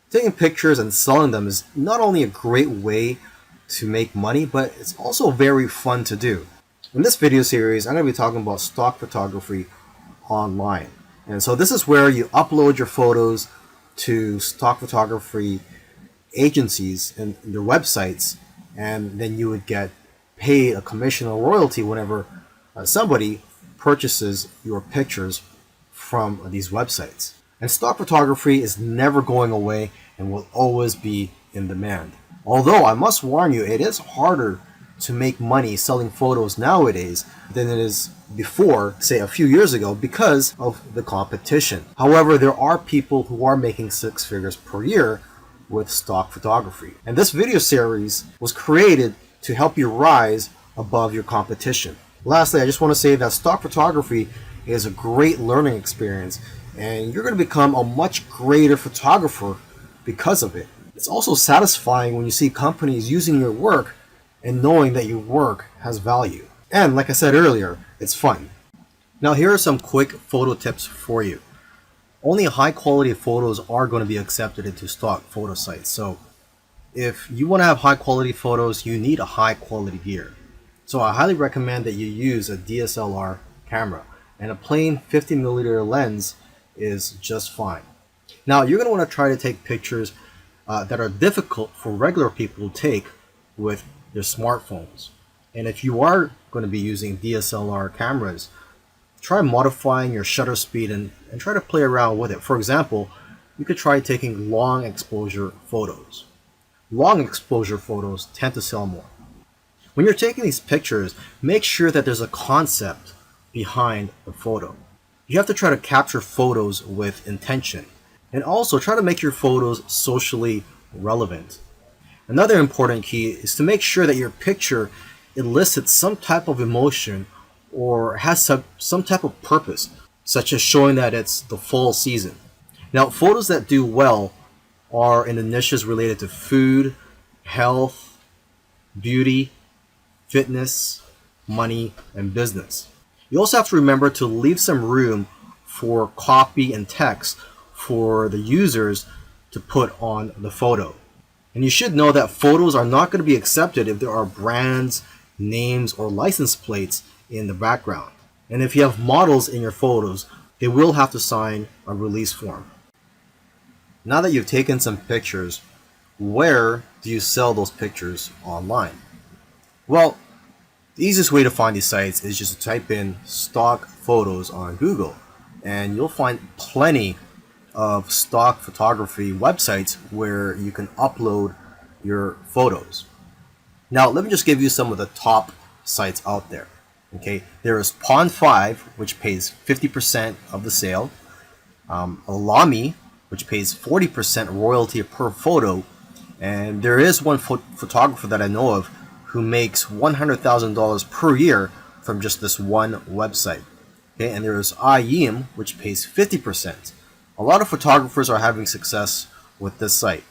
Taking pictures and selling them is not only a great way to make money, but it's also very fun to do. In this video series, I'm going to be talking about stock photography online. And so this is where you upload your photos to stock photography agencies and their websites, and then you would get paid a commission or royalty whenever somebody purchases your pictures from these websites. And stock photography is never going away and will always be in demand. Although I must warn you, it is harder to make money selling photos nowadays than it is before, say a few years ago, because of the competition. However, there are people who are making six figures per year with stock photography. And this video series was created to help you rise above your competition. Lastly, I just want to say that stock photography is a great learning experience, and you're going to become a much greater photographer because of it. It's also satisfying when you see companies using your work and knowing that your work has value. And like I said earlier, it's fun. Now here are some quick photo tips for you. Only high quality photos are going to be accepted into stock photo sites. So if you want to have high quality photos, you need a high quality gear. So I highly recommend that you use a DSLR camera, and a plain 50mm lens is just fine. Now you're going to want to try to take pictures that are difficult for regular people to take with their smartphones. And if you are going to be using DSLR cameras, try modifying your shutter speed and try to play around with it. For example, you could try taking long exposure photos. Long exposure photos tend to sell more. When you're taking these pictures, make sure that there's a concept behind the photo. You have to try to capture photos with intention, and also try to make your photos socially relevant. Another important key is to make sure that your picture elicits some type of emotion or has some type of purpose, such as showing that it's the fall season. Now, photos that do well are in the niches related to food, health, beauty, fitness, money, and business. You also have to remember to leave some room for copy and text for the users to put on the photo. And you should know that photos are not going to be accepted if there are brands, names, or license plates in the background. And if you have models in your photos, they will have to sign a release form. Now that you've taken some pictures, where do you sell those pictures online? Well, the easiest way to find these sites is just to type in stock photos on Google, and you'll find plenty of stock photography websites where you can upload your photos. Now, let me just give you some of the top sites out there. Okay, there is Pond5, which pays 50% of the sale, Alamy, which pays 40% royalty per photo, and there is one photographer that I know of who makes $100,000 per year from just this one website. Okay, and there is iYeem, which pays 50%. A lot of photographers are having success with this site.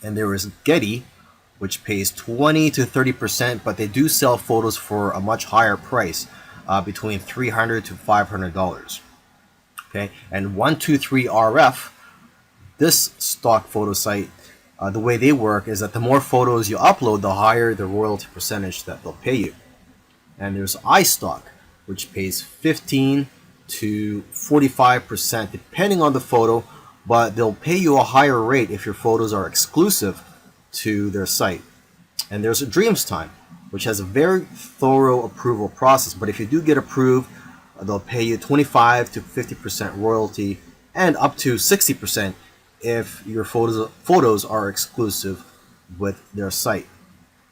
And there is Getty, which pays 20 to 30%, but they do sell photos for a much higher price, between $300 to $500. Okay, and 123RF, this stock photo site, the way they work is that the more photos you upload, the higher the royalty percentage that they'll pay you. And there's iStock, which pays 15 to 45% depending on the photo, but they'll pay you a higher rate if your photos are exclusive to their site. And there's Dreamstime, which has a very thorough approval process, but if you do get approved, they'll pay you 25 to 50% royalty and up to 60% if your photos are exclusive with their site.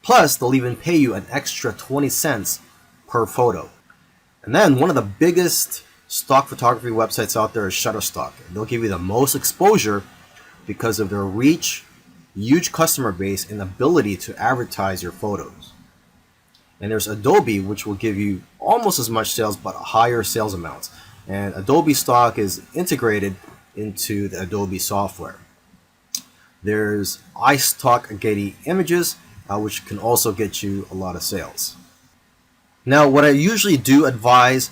Plus, they'll even pay you an extra 20 cents per photo. And then one of the biggest stock photography websites out there is Shutterstock. They'll give you the most exposure because of their reach, huge customer base, and ability to advertise your photos. And there's Adobe, which will give you almost as much sales but higher sales amounts. And Adobe stock is integrated into the Adobe software. There's iStock Getty Images, which can also get you a lot of sales. Now, what I usually do advise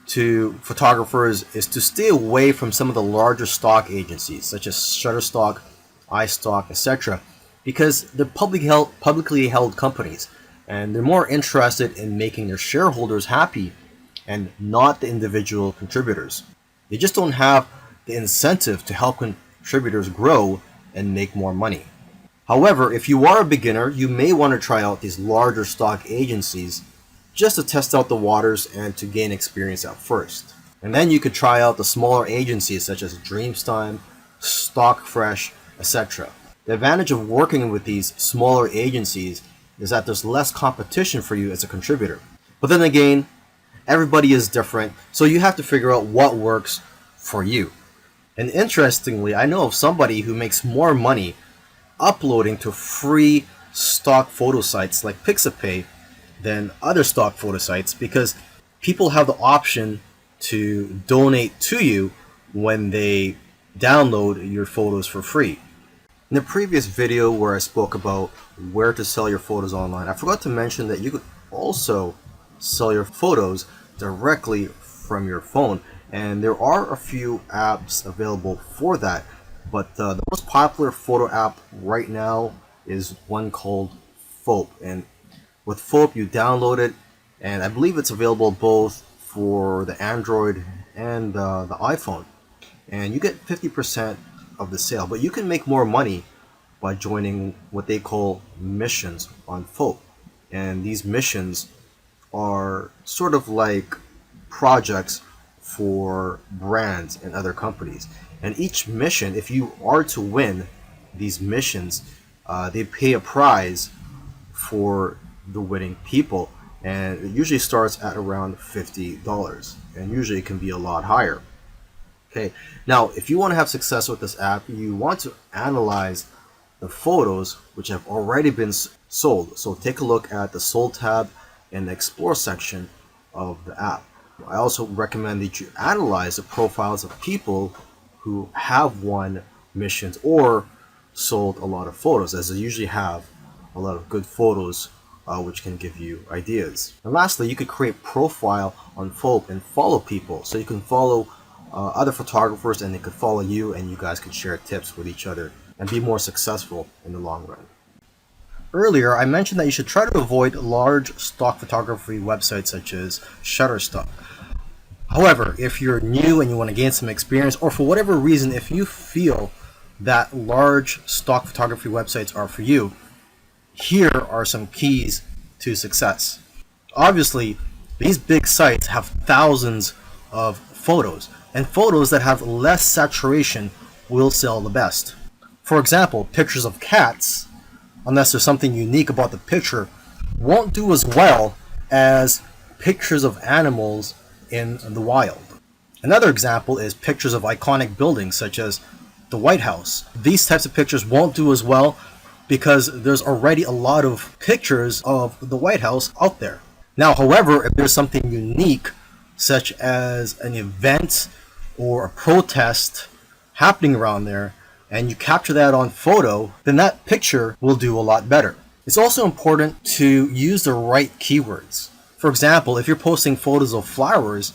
to photographers is to stay away from some of the larger stock agencies, such as Shutterstock iStock, etc. Because they're publicly held companies, and they're more interested in making their shareholders happy and not the individual contributors. They just don't have the incentive to help contributors grow and make more money. However, if you are a beginner, you may want to try out these larger stock agencies just to test out the waters and to gain experience at first. And then you could try out the smaller agencies such as Dreamstime, StockFresh, etc. The advantage of working with these smaller agencies is that there's less competition for you as a contributor. But then again, everybody is different, so you have to figure out what works for you. And interestingly, I know of somebody who makes more money uploading to free stock photo sites like Pixabay than other stock photo sites, because people have the option to donate to you when they download your photos for free. In the previous video where I spoke about where to sell your photos online, I forgot to mention that you could also sell your photos directly from your phone, and there are a few apps available for that, but the most popular photo app right now is one called Foap. And with Foap, you download it, and I believe it's available both for the Android and the iPhone, and you get 50% of the sale. But you can make more money by joining what they call missions on Foap, and these missions are sort of like projects for brands and other companies. And each mission, if you are to win these missions, they pay a prize for the winning people, and it usually starts at around $50, and usually it can be a lot higher. Okay, now if you want to have success with this app, you want to analyze the photos which have already been sold. So take a look at the sold tab in the explore section of the app. I also recommend that you analyze the profiles of people who have won missions or sold a lot of photos, as they usually have a lot of good photos which can give you ideas. And lastly, you could create profile on Foap and follow people. So you can follow other photographers and they could follow you, and you guys could share tips with each other and be more successful in the long run. Earlier, I mentioned that you should try to avoid large stock photography websites such as Shutterstock. However, if you're new and you want to gain some experience, or for whatever reason, if you feel that large stock photography websites are for you, here are some keys to success. Obviously, these big sites have thousands of photos, and photos that have less saturation will sell the best. For example, pictures of cats, unless there's something unique about the picture, won't do as well as pictures of animals in the wild. Another example is pictures of iconic buildings such as the White House. These types of pictures won't do as well because there's already a lot of pictures of the White House out there. Now, however, if there's something unique such as an event or a protest happening around there, and you capture that on photo, then that picture will do a lot better. It's also important to use the right keywords. For example, if you're posting photos of flowers,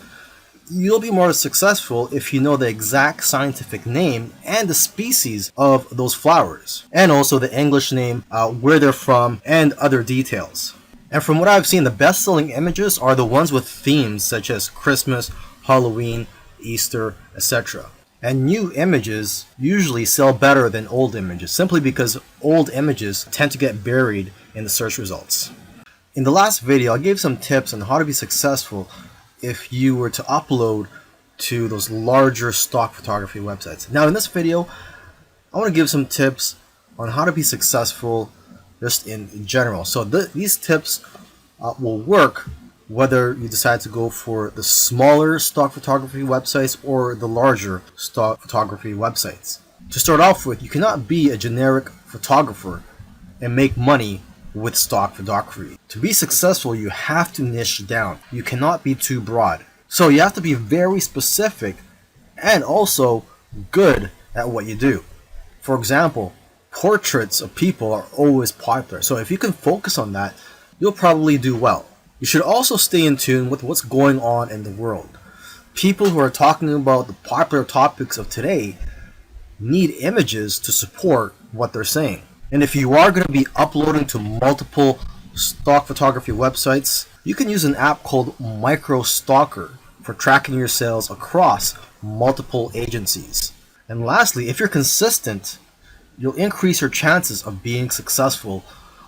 you'll be more successful if you know the exact scientific name and the species of those flowers, and also the English name, where they're from, and other details. And from what I've seen, the best-selling images are the ones with themes such as Christmas, Halloween, Easter, etc. And new images usually sell better than old images, simply because old images tend to get buried in the search results. In the last video, I gave some tips on how to be successful if you were to upload to those larger stock photography websites. Now in this video, I want to give some tips on how to be successful just in general. So these tips will work whether you decide to go for the smaller stock photography websites or the larger stock photography websites. To start off with, you cannot be a generic photographer and make money with stock photography. To be successful, you have to niche down. You cannot be too broad. So you have to be very specific and also good at what you do. For example, portraits of people are always popular. So if you can focus on that, you'll probably do well. You should also stay in tune with what's going on in the world. People who are talking about the popular topics of today need images to support what they're saying. And if you are going to be uploading to multiple stock photography websites, you can use an app called MicroStalker for tracking your sales across multiple agencies. And lastly, if you're consistent, you'll increase your chances of being successful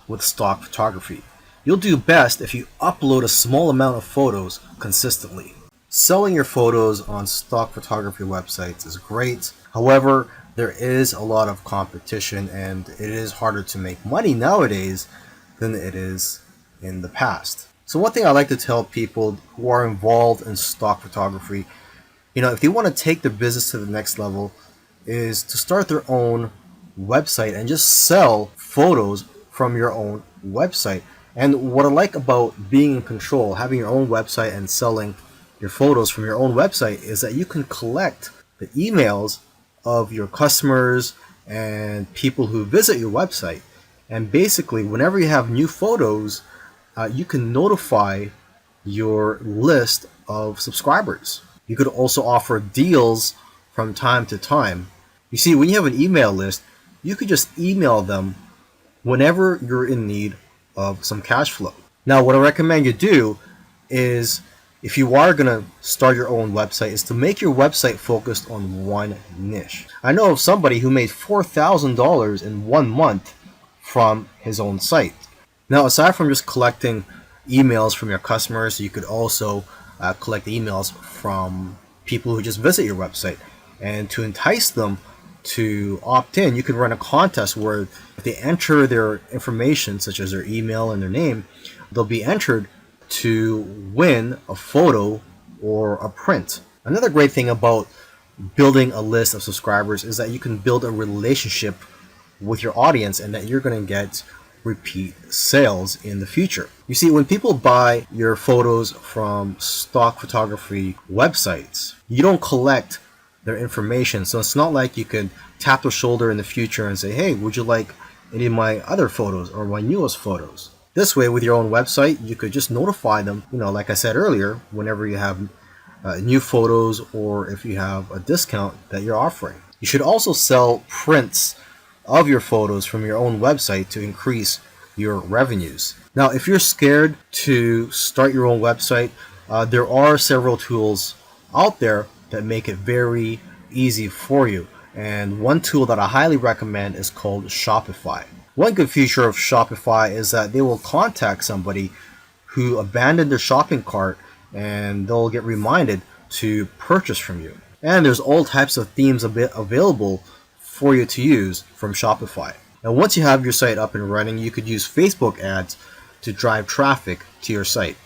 with stock photography. You'll do best if you upload a small amount of photos consistently. Selling your photos on stock photography websites is great. However, there is a lot of competition and it is harder to make money nowadays than it is in the past. So one thing I like to tell people who are involved in stock photography, if they want to take their business to the next level, is to start their own website and just sell photos from your own website. And what I like about being in control, having your own website and selling your photos from your own website, is that you can collect the emails of your customers and people who visit your website. And basically, whenever you have new photos, you can notify your list of subscribers. You could also offer deals from time to time. You see, when you have an email list, you could just email them whenever you're in need of some cash flow. Now, what I recommend you do is, if you are going to start your own website, is to make your website focused on one niche. I know of somebody who made $4,000 in 1 month from his own site. Now, aside from just collecting emails from your customers, you could also collect emails from people who just visit your website. And to entice them to opt in, you can run a contest where if they enter their information, such as their email and their name, they'll be entered to win a photo or a print. Another great thing about building a list of subscribers is that you can build a relationship with your audience and that you're going to get repeat sales in the future. You see, when people buy your photos from stock photography websites, you don't collect their information. So it's not like you could tap their shoulder in the future and say, hey, would you like any of my other photos or my newest photos? This way, with your own website, you could just notify them, like I said earlier, whenever you have new photos or if you have a discount that you're offering. You should also sell prints of your photos from your own website to increase your revenues. Now, if you're scared to start your own website, there are several tools out there that make it very easy for you. And one tool that I highly recommend is called Shopify. One good feature of Shopify is that they will contact somebody who abandoned their shopping cart and they'll get reminded to purchase from you. And there's all types of themes available for you to use from Shopify. Now, once you have your site up and running, you could use Facebook ads to drive traffic to your site.